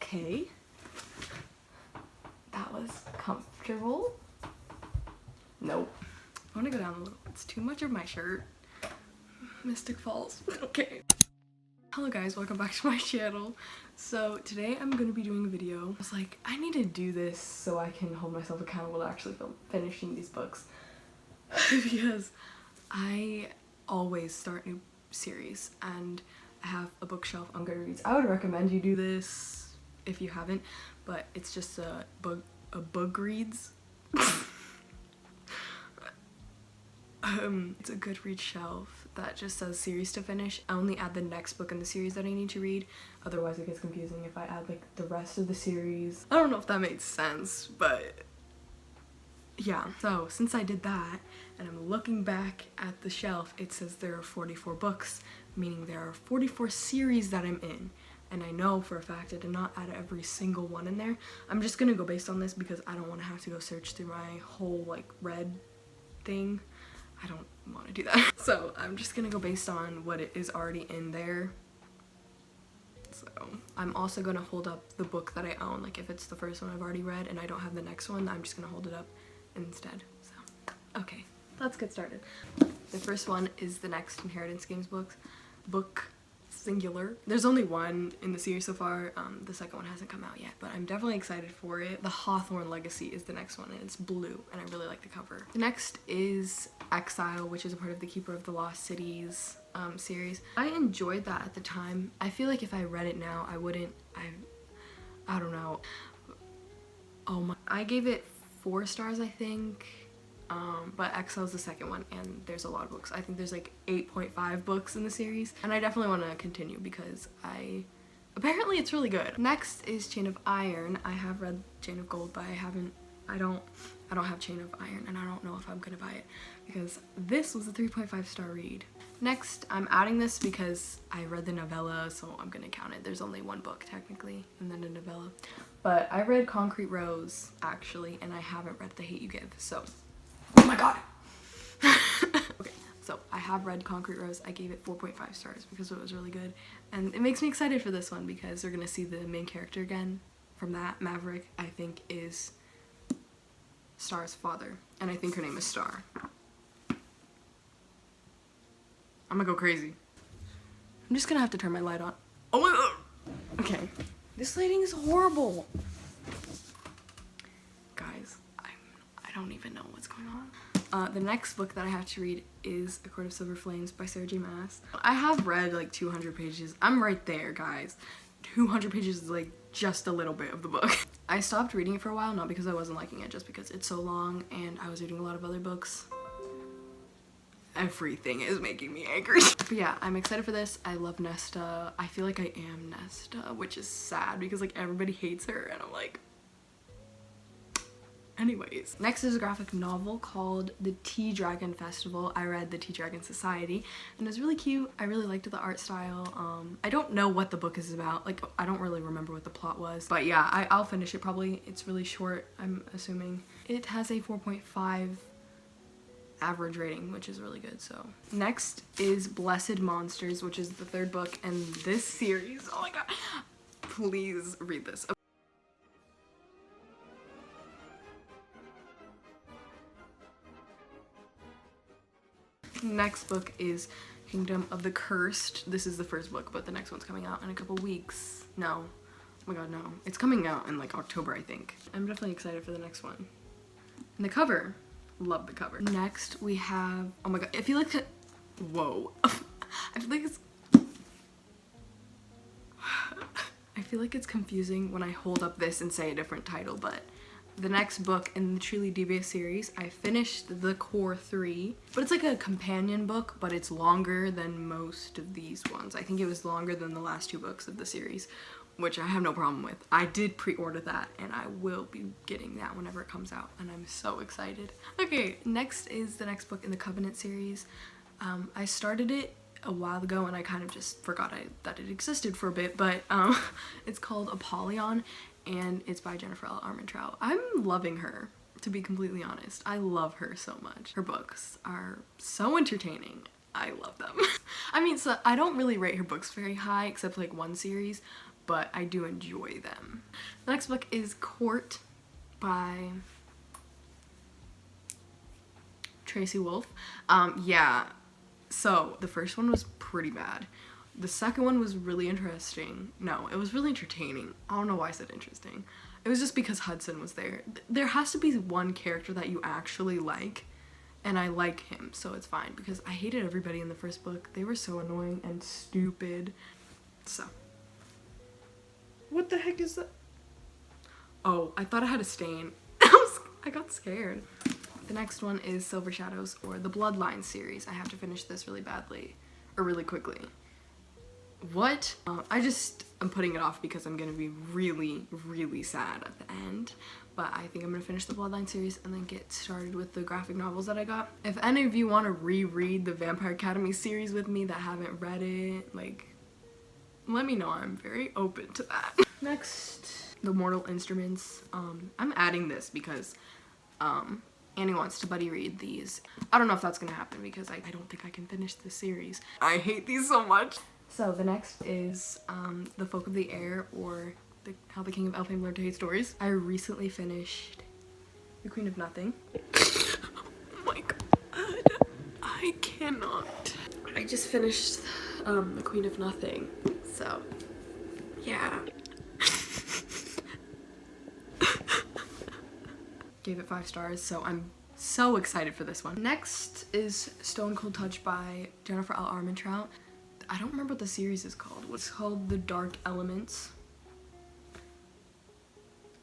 Okay. That was comfortable. Nope. I want to go down a little. It's too much of my shirt. Mystic Falls. Okay. Hello guys, welcome back to my channel. So today I'm going to be doing a video. I was like, I need to do this so I can hold myself accountable to actually finishing these books. Because I always start new series and I have a bookshelf on Goodreads. I would recommend you do this if you haven't, but it's just a book reads. It's a Goodreads shelf that just says series to finish. I only add the next book in the series that I need to read, otherwise it gets confusing if I add like the rest of the series. I don't know if that makes sense, but yeah. So since I did that and I'm looking back at the shelf, it says there are 44 books, meaning there are 44 series that I'm in. And I know for a fact I did not add every single one in there. I'm just gonna go based on this because I don't want to have to go search through my whole like read thing. I don't want to do that. So I'm just gonna go based on what it is already in there. So I'm also gonna hold up the book that I own. Like if it's the first one I've already read and I don't have the next one, I'm just gonna hold it up instead. So, okay, let's get started. The first one is the next Inheritance Games book singular. There's only one in the series so far. The second one hasn't come out yet, but I'm definitely excited for it. The Hawthorne Legacy is the next one, and it's blue, and I really like the cover. The next is Exile, which is a part of the Keeper of the Lost Cities series. I enjoyed that at the time. I feel like if I read it now, I wouldn't. I don't know. Oh my! I gave it 4 stars, I think. But Exile's the second one, and there's a lot of books. I think there's like 8.5 books in the series, and I definitely want to continue because apparently it's really good. Next is Chain of Iron. I have read Chain of Gold, but I don't have Chain of Iron, and I don't know if I'm gonna buy it because this was a 3.5 star read. Next, I'm adding this because I read the novella, so I'm gonna count it. There's only one book technically, and then a novella. But I read Concrete Rose actually, and I haven't read The Hate U Give, so. Oh my god! Okay, so I have read Concrete Rose. I gave it 4.5 stars because it was really good. And it makes me excited for this one because we're gonna see the main character again from that. Maverick, I think, is Star's father. And I think her name is Star. I'm gonna go crazy. I'm just gonna have to turn my light on. Oh my god! Okay. This lighting is horrible. Guys, I don't even know what's going on. The next book that I have to read is A Court of Silver Flames by Sarah J. Maas. I have read like 200 pages. I'm right there, guys. 200 pages is like just a little bit of the book. I stopped reading it for a while, not because I wasn't liking it, just because it's so long and I was reading a lot of other books. Everything is making me angry. But yeah, I'm excited for this. I love Nesta. I feel like I am Nesta, which is sad because like everybody hates her and I'm like, anyways. Next is a graphic novel called The Tea Dragon Festival. I read The Tea Dragon Society and it was really cute. I really liked the art style. I don't know what the book is about. Like, I don't really remember what the plot was. But yeah, I'll finish it probably. It's really short, I'm assuming. It has a 4.5 average rating, which is really good, so. Next is Blessed Monsters, which is the 3rd book in this series. Oh my god. Please read this. Next book is Kingdom of the Cursed. This is the 1st book, but the next one's coming out in a couple weeks. No. Oh my god, no. It's coming out in like October, I think. I'm definitely excited for the next one. And the cover. Love the cover. Next, we have... Oh my god. I feel like... Whoa. I feel like it's confusing when I hold up this and say a different title, but... The next book in the Truly Devious series, I finished the core 3, but it's like a companion book, but it's longer than most of these ones. I think it was longer than the last 2 books of the series, which I have no problem with. I did pre-order that, and I will be getting that whenever it comes out, and I'm so excited. Okay, next is the next book in the Covenant series. I started it a while ago, and I kind of just forgot that it existed for a bit, but it's called Apollyon. And it's by Jennifer L. Armentrout. I'm loving her, to be completely honest. I love her so much. Her books are so entertaining. I love them. I mean, so I don't really rate her books very high, except like one series, but I do enjoy them. The next book is Court by Tracy Wolff. Yeah, so the first one was pretty bad. The second one was really interesting. No, it was really entertaining. I don't know why I said interesting. It was just because Hudson was there. There has to be one character that you actually like, and I like him, so it's fine, because I hated everybody in the first book. They were so annoying and stupid. So, what the heck is that? Oh, I thought I had a stain. I got scared. The next one is Silver Shadows, or the Bloodline series. I have to finish this really badly, or really quickly. What? I'm putting it off because I'm gonna be really, really sad at the end. But I think I'm gonna finish the Bloodline series and then get started with the graphic novels that I got. If any of you want to reread the Vampire Academy series with me that haven't read it, like, let me know. I'm very open to that. Next, the Mortal Instruments. I'm adding this because Annie wants to buddy read these. I don't know if that's gonna happen because I don't think I can finish this series. I hate these so much. So the next is The Folk of the Air, or How the King of Elfhame Learned to Hate Stories. I recently finished The Queen of Nothing. Oh my god, I cannot. I just finished The Queen of Nothing, so yeah. Gave it 5 stars, so I'm so excited for this one. Next is Stone Cold Touch by Jennifer L. Armentrout. I don't remember what the series is called. What's called The Dark Elements.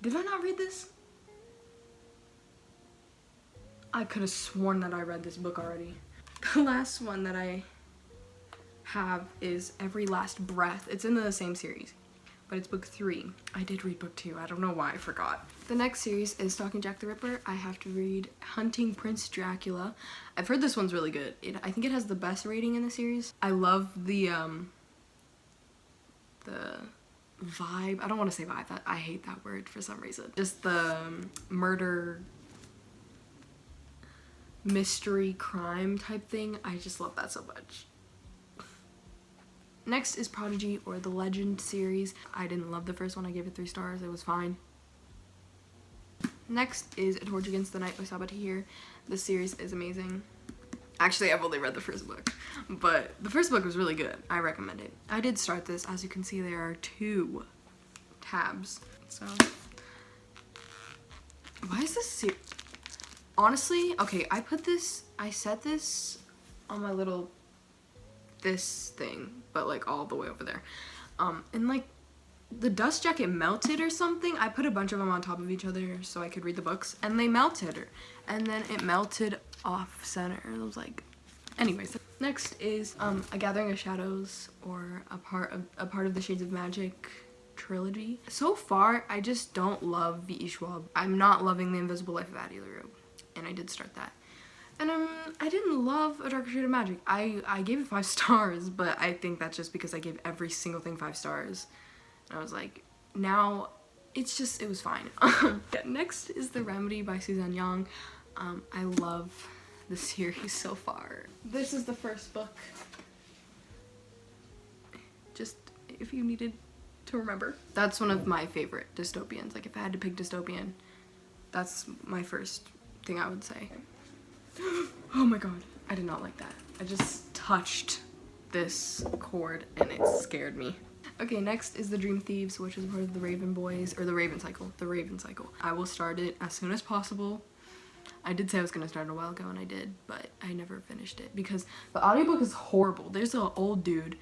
Did I not read this? I could have sworn that I read this book already. The last one that I have is Every Last Breath. It's in the same series, but it's book 3. I did read book 2. I don't know why I forgot. The next series is Stalking Jack the Ripper. I have to read Hunting Prince Dracula. I've heard this one's really good. I think it has the best rating in the series. I love the vibe. I don't want to say vibe. I hate that word for some reason. Just the murder, mystery, crime type thing. I just love that so much. Next is Prodigy, or the Legend series. I didn't love the first one. I gave it 3 stars. It was fine. Next is A Torch Against the Night by Sabaa Tahir. This series is amazing. Actually, I've only read the first book, but the first book was really good. I recommend it. I did start this. As you can see, there are 2 tabs. So, why is this honestly, okay, I set this on my little, this thing, but like all the way over there. And like, the dust jacket melted or something. I put a bunch of them on top of each other so I could read the books, and they melted. And then it melted off center. It was like, anyways. Next is A Gathering of Shadows, or a part of the Shades of Magic trilogy. So far, I just don't love V.E. Schwab. I'm not loving The Invisible Life of Addie LaRue, and I did start that. And I didn't love A Darker Shade of Magic. I gave it 5 stars, but I think that's just because I gave every single thing 5 stars. And I was like, now, it was fine. Yeah, next is The Remedy by Suzanne Young. I love the series so far. This is the first book. Just, if you needed to remember. That's one of my favorite dystopians. Like, if I had to pick dystopian, that's my first thing I would say. Oh my god, I did not like that. I just touched this cord and it scared me. Okay, next is The Dream Thieves, which is part of the Raven Boys, or the Raven Cycle. The Raven Cycle. I will start it as soon as possible. I did say I was gonna start a while ago, and I did, but I never finished it because the audiobook is horrible. There's an old dude,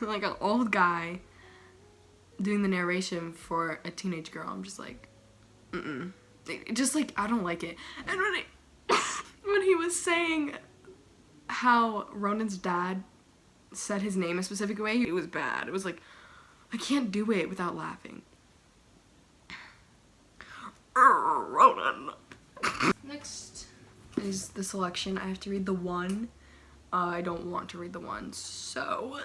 like an old guy, doing the narration for a teenage girl. I'm just like, just like, I don't like it. And when he was saying how Ronan's dad said his name a specific way, it was bad. It was like, I can't do it without laughing. Ronan. Next is the selection. I have to read the 1. I don't want to read the 1, so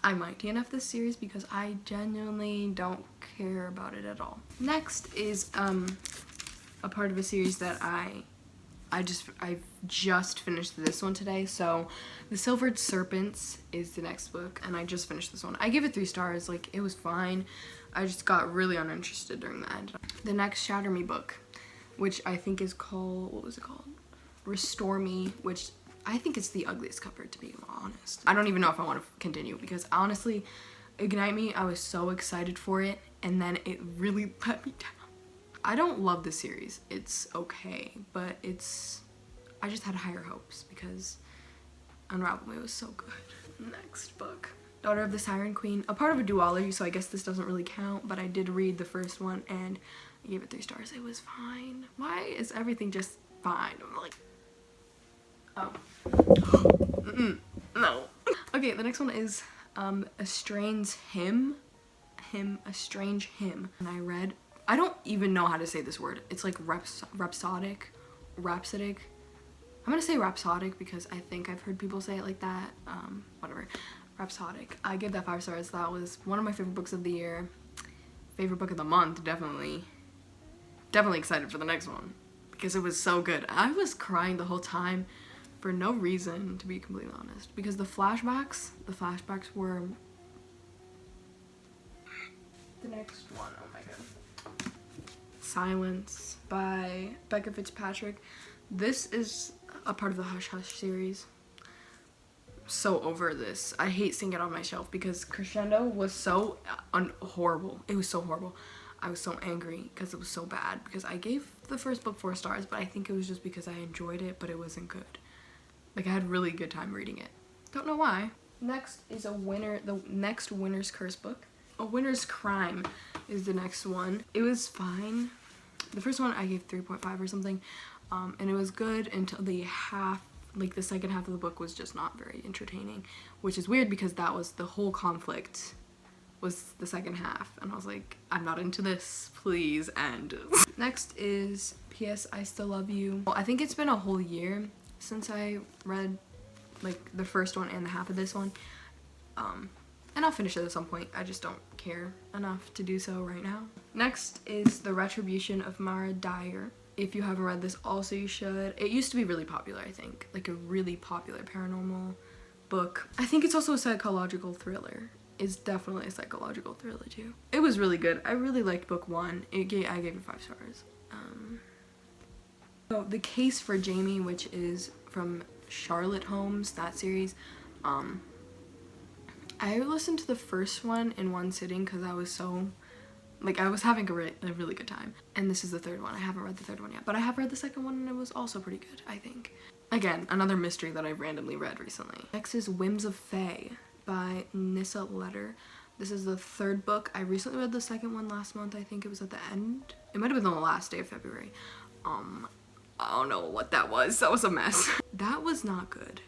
I might DNF this series because I genuinely don't care about it at all. Next is a part of a series that I I've just finished this one today. So The Silvered Serpents is the next book, and I just finished this one. I gave it 3 stars. Like, it was fine. I just got really uninterested during the end. The next Shatter Me book, which I think is called, what was it called? Restore Me, which I think it's the ugliest cover, to be honest. I don't even know if I want to continue, because honestly, Ignite Me, I was so excited for it, and then it really let me down. I don't love the series. It's okay, but I just had higher hopes because Unravel Me was so good. Next book. Daughter of the Siren Queen, a part of a duology, so I guess this doesn't really count, but I did read the first one and I gave it 3 stars. It was fine. Why is everything just fine? I'm like, oh. No. Okay, the next one is A Strange Hymn. A Strange Hymn. And I don't even know how to say this word. It's like rhapsodic. I'm gonna say rhapsodic because I think I've heard people say it like that. Whatever. Rhapsodic. I gave that 5 stars. That was one of my favorite books of the year. Favorite book of the month, definitely. Definitely excited for the next one because it was so good. I was crying the whole time for no reason, to be completely honest, because the flashbacks were the next one. Oh my god. Silence by Becca Fitzpatrick. This is a part of the Hush Hush series. So over this. I hate seeing it on my shelf because Crescendo was so horrible. It was so horrible. I was so angry because it was so bad, because I gave the first book 4 stars, but I think it was just because I enjoyed it, but it wasn't good. Like, I had a really good time reading it. Don't know why. Next is the next Winter's Curse book. A Winter's Crime is the next one. It was fine. The first one I gave 3.5 or something, and it was good until the second half of the book was just not very entertaining, which is weird because that was the whole conflict was the second half, and I was like, I'm not into this, please end. Next is P.S. I Still Love You. Well, I think it's been a whole year since I read like the first one and the half of this one, and I'll finish it at some point. I just don't care enough to do so right now. Next is The Retribution of Mara Dyer. If you haven't read this, also you should. It used to be really popular, I think, like a really popular paranormal book. I think it's also a psychological thriller. It's definitely a psychological thriller too. It was really good. I really liked book 1. I gave it 5 stars. So The Case for Jamie, which is from Charlotte Holmes, that series. I listened to the first one in one sitting because I was so, like, I was having a really good time. And this is the 3rd one. I haven't read the 3rd one yet, but I have read the 2nd one and it was also pretty good, I think. Again, another mystery that I've randomly read recently. Next is Whims of Fae by Nissa Letter. This is the 3rd book. I recently read the 2nd one last month. I think it was at the end. It might have been on the last day of February. I don't know what that was. That was a mess. That was not good.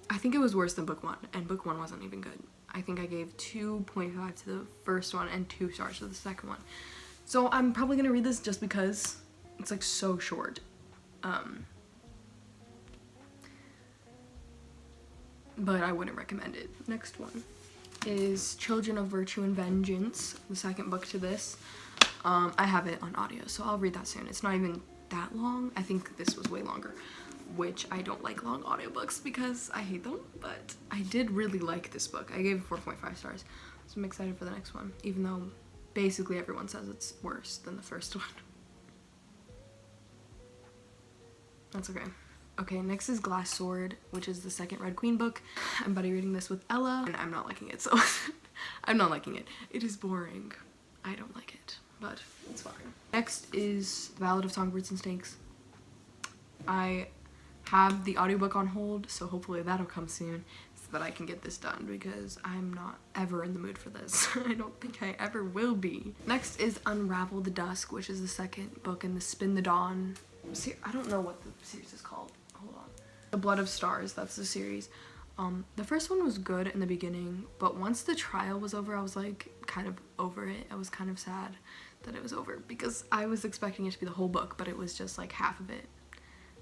I think it was worse than book 1, and book 1 wasn't even good. I think I gave 2.5 to the first one and 2 stars to the 2nd one. So I'm probably gonna read this just because it's like so short. But I wouldn't recommend it. Next one is Children of Virtue and Vengeance, the 2nd book to this. I have it on audio, so I'll read that soon. It's not even that long. I think this was way longer, which I don't like long audiobooks because I hate them, but I did really like this book. I gave it 4.5 stars, so I'm excited for the next one, even though basically everyone says it's worse than the first one. That's okay. Okay, next is Glass Sword, which is the 2nd Red Queen book. I'm buddy reading this with Ella, and I'm not liking it, so I'm not liking it. It is boring. I don't like it, but it's fine. Next is Ballad of Songbirds and Snakes. I have the audiobook on hold, so hopefully that'll come soon so that I can get this done, because I'm not ever in the mood for this. I don't think I ever will be. Next is Unravel the Dusk, which is the 2nd book in the Spin the Dawn. I don't know what the series is called. Hold on. The Blood of Stars, that's the series. The first one was good in the beginning, but once the trial was over, I was like kind of over it. I was kind of sad that it was over because I was expecting it to be the whole book, but it was just like half of it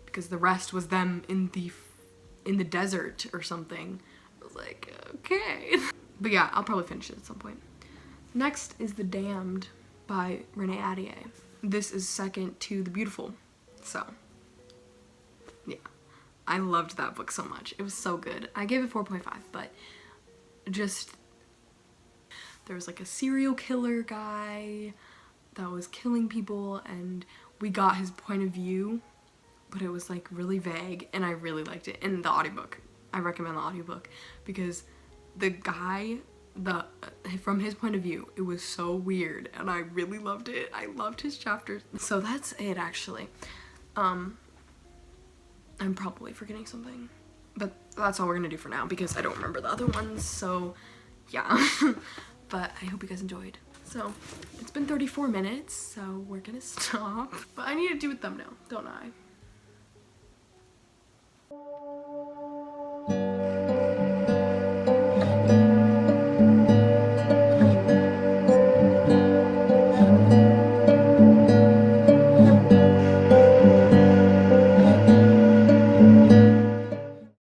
because the rest was them in the desert or something. I was like, okay. But yeah, I'll probably finish it at some point. Next is The Damned by Renee Ahdieh. This is 2nd to The Beautiful. So yeah, I loved that book so much. It was so good. I gave it 4.5, but just, there was like a serial killer guy that was killing people, and we got his point of view, but it was like really vague, and I really liked it. In the audiobook, I recommend the audiobook, because the guy, from his point of view, it was so weird, and I really loved it. I loved his chapters. So that's it, actually. I'm probably forgetting something, but that's all we're gonna do for now because I don't remember the other ones, so yeah. But I hope you guys enjoyed. So it's been 34 minutes, so we're gonna stop. But I need to do a thumbnail, don't I?